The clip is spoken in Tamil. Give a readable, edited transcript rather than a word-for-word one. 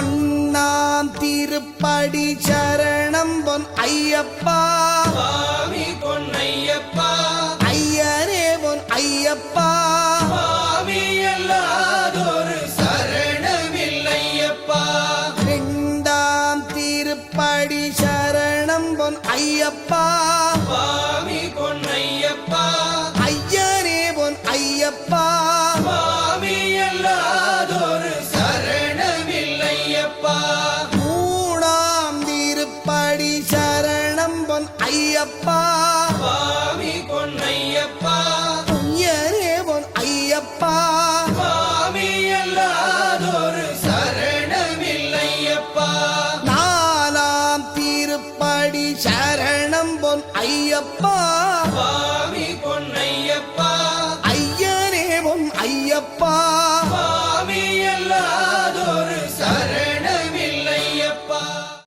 பொன்னாம் திருப்படி சரணம் பொன் ஐயப்பா சுவாமி பொன்னையப்பா ஐயரே பொன் ஐயப்பா சுவாமி அல்லாதொரு சரணமில்லையப்பா இரண்டாம் திருப்படி சரணம் பொன் ஐயப்பா சுவாமி பொன்னையப்பா ஐயரே பொன் ஐயப்பா சுவாமி அல்லாதொரு சரணமில்லையப்பா மூணாம் திருப்படி சரணம் பொன் ஐயப்பா சுவாமி பொன்னையப்பா ஐயரே பொன் ஐயப்பா சுவாமி அல்லாதொரு சரணமில்லையப்பா நாலாம் திருப்படி சரணம் பொன் ஐயப்பா சுவாமி